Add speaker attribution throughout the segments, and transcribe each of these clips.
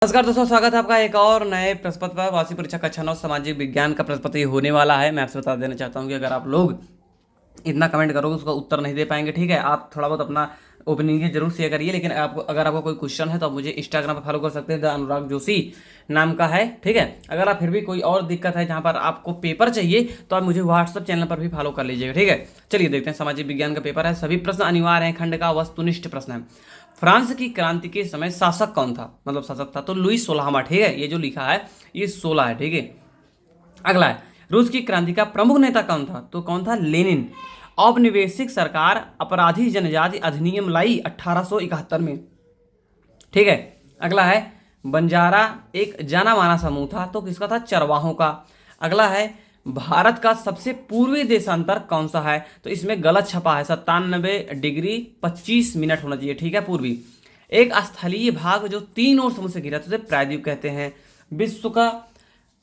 Speaker 1: नमस्कार दोस्तों, स्वागत है आपका एक और नए प्रश्न पत्र पर। वार्षिक परीक्षा कक्षा 9 सामाजिक विज्ञान का प्रश्न पत्र होने वाला है। मैं आपसे बता देना चाहता हूं कि अगर आप लोग इतना कमेंट करोगे उसका उत्तर नहीं दे पाएंगे, ठीक है। आप थोड़ा बहुत अपना ओपिनियन जरूर शेयर करिए, लेकिन अगर आपको कोई क्वेश्चन है तो आप मुझे इंस्टाग्राम पर फॉलो कर सकते हैं, द अनुराग जोशी नाम का है, ठीक है। अगर आप फिर भी कोई और दिक्कत है जहां पर आपको पेपर चाहिए तो आप मुझे व्हाट्सअप चैनल पर भी फॉलो कर लीजिएगा, ठीक है। चलिए देखते हैं, सामाजिक विज्ञान का पेपर है, सभी प्रश्न अनिवार्य हैं, खंड का वस्तुनिष्ठ प्रश्न है। फ्रांस की क्रांति के समय शासक कौन था, मतलब शासक था तो लुई 16वां, ठीक है। ये जो लिखा है ये 16 है, ठीक है। अगला है, रूस की क्रांति का प्रमुख नेता कौन था, तो कौन था, लेनिन। औपनिवेशिक सरकार अपराधी जनजाति अधिनियम लाई 1871 में, ठीक है। अगला है, बंजारा एक जाना माना समूह था तो किसका था, चरवाहों का। अगला है, भारत का सबसे पूर्वी देशांतर कौन सा है, तो इसमें गलत छपा है, 97 डिग्री 25 मिनट होना चाहिए, ठीक है, पूर्वी। एक स्थलीय भाग जो 3 ओर समुद्र से घिरा तो उसे प्रायद्वीप कहते हैं। विश्व का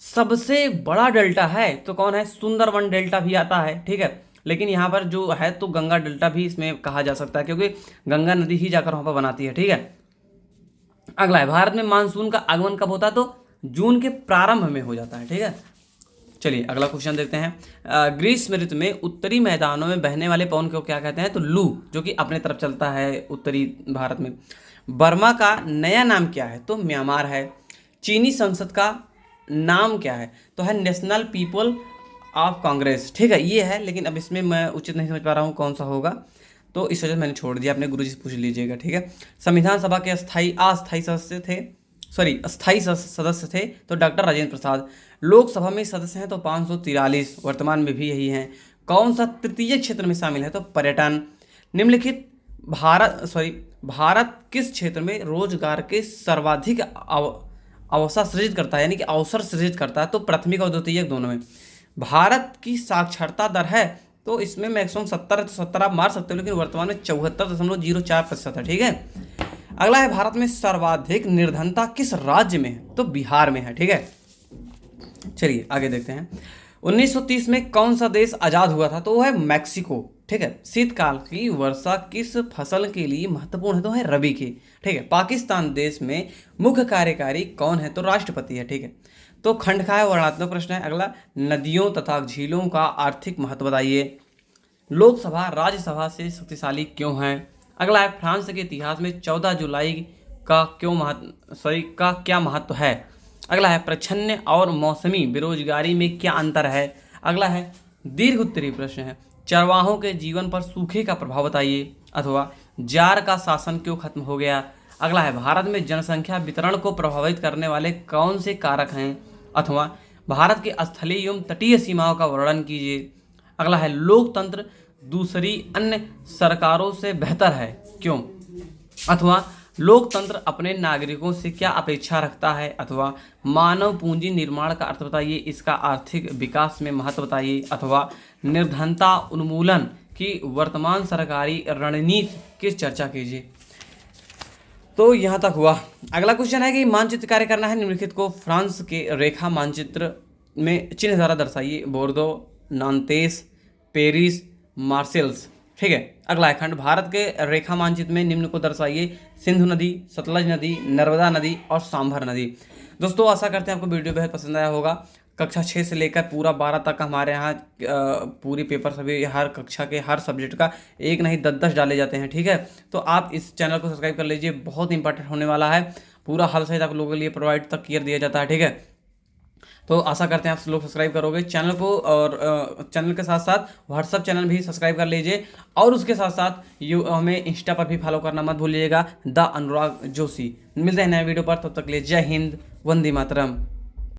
Speaker 1: सबसे बड़ा डेल्टा है तो कौन है, सुंदरवन डेल्टा भी आता है, ठीक है। लेकिन यहाँ पर जो है तो गंगा डेल्टा भी इसमें कहा जा सकता है, क्योंकि गंगा नदी ही जाकर वहां पर बनाती है, ठीक है। अगला है, भारत में मानसून का आगमन कब होता है, तो जून के प्रारंभ में हो जाता है, ठीक है। चलिए अगला क्वेश्चन देखते हैं। ग्रीष्म ऋतु में उत्तरी मैदानों में बहने वाले पवन को क्या कहते हैं, तो लू, जो कि अपने तरफ चलता है उत्तरी भारत में। बर्मा का नया नाम क्या है, तो म्यांमार है। चीनी संसद का नाम क्या है, तो है नेशनल पीपल ऑफ कांग्रेस, ठीक है, ये है। लेकिन अब इसमें मैं उचित नहीं समझ पा रहा हूँ कौन सा होगा, तो इस वजह से मैंने छोड़ दिया, अपने गुरुजी से पूछ लीजिएगा, ठीक है। संविधान सभा के अस्थायी सदस्य थे, सॉरी अस्थायी सदस्य थे तो डॉक्टर राजेंद्र प्रसाद। लोकसभा में सदस्य हैं तो 543, वर्तमान में भी यही हैं। कौन सा तृतीय क्षेत्र में शामिल है, तो पर्यटन। निम्नलिखित भारत किस क्षेत्र में रोजगार के सर्वाधिक अवसर सृजित करता है, यानी कि अवसर सृजित करता है, तो प्राथमिक और द्वितीयक दोनों में। भारत की साक्षरता दर है तो इसमें मैक्सिमम 70 आप मार सकते हो, लेकिन वर्तमान में 74.04% है, ठीक है। अगला है, भारत में सर्वाधिक निर्धनता किस राज्य में है, तो बिहार में है, ठीक है। चलिए आगे देखते हैं। 1930 में कौन सा देश आजाद हुआ था, तो वो है मैक्सिको, ठीक है। शीतकाल की वर्षा किस फसल के लिए महत्वपूर्ण है, तो है रबी की, ठीक है। पाकिस्तान देश में मुख्य कार्यकारी कौन है, तो राष्ट्रपति है, ठीक है। तो खंड का है, वर्णनात्मक प्रश्न है। अगला, नदियों तथा झीलों का आर्थिक महत्व बताइए। लोकसभा राज्यसभा से शक्तिशाली क्यों है। अगला है, फ्रांस के इतिहास में 14 जुलाई का क्या महत्व है। अगला है, प्रच्छन्न और मौसमी बेरोजगारी में क्या अंतर है। अगला है, दीर्घ उत्तरीय प्रश्न है, चरवाहों के जीवन पर सूखे का प्रभाव बताइए, अथवा जार का शासन क्यों खत्म हो गया। अगला है, भारत में जनसंख्या वितरण को प्रभावित करने वाले कौन से कारक हैं, अथवा भारत के स्थलीय एवं तटीय सीमाओं का वर्णन कीजिए। अगला है, लोकतंत्र दूसरी अन्य सरकारों से बेहतर है क्यों, अथवा लोकतंत्र अपने नागरिकों से क्या अपेक्षा रखता है, अथवा मानव पूंजी निर्माण का अर्थ बताइए, इसका आर्थिक विकास में महत्व बताइए, अथवा निर्धनता उन्मूलन की वर्तमान सरकारी रणनीति की चर्चा कीजिए। तो यहाँ तक हुआ। अगला क्वेश्चन है कि मानचित्र कार्य करना है, निम्नलिखित को फ्रांस के रेखा मानचित्र में चिन्ह द्वारा दर्शाइए। बोर्दो, नांतेस, पेरिस, मार्सेल्स, ठीक है। अगला है, खंड भारत के रेखा मानचित्र में निम्न को दर्शाइए। सिंधु नदी, सतलज नदी, नर्मदा नदी और सांभर नदी। दोस्तों आशा करते हैं आपको वीडियो बेहद पसंद आया होगा। कक्षा 6 से लेकर पूरा 12 तक हमारे यहाँ पूरी पेपर सभी हर कक्षा के हर सब्जेक्ट का एक नहीं 10-10 डाले जाते हैं, ठीक है। तो आप इस चैनल को सब्सक्राइब कर लीजिए, बहुत इंपॉर्टेंट होने वाला है। पूरा हल सहित आप लोगों के लिए प्रोवाइड तक क्लियर दिया जाता है, ठीक है। तो आशा करते हैं आप लोग सब्सक्राइब करोगे चैनल को, और चैनल के साथ साथ व्हाट्सअप चैनल भी सब्सक्राइब कर लीजिए, और उसके साथ साथ हमें इंस्टा पर भी फॉलो करना मत भूलिएगा, द अनुराग जोशी। मिलते हैं नए वीडियो पर, तब तक के लिए जय हिंद, वंदे मातरम।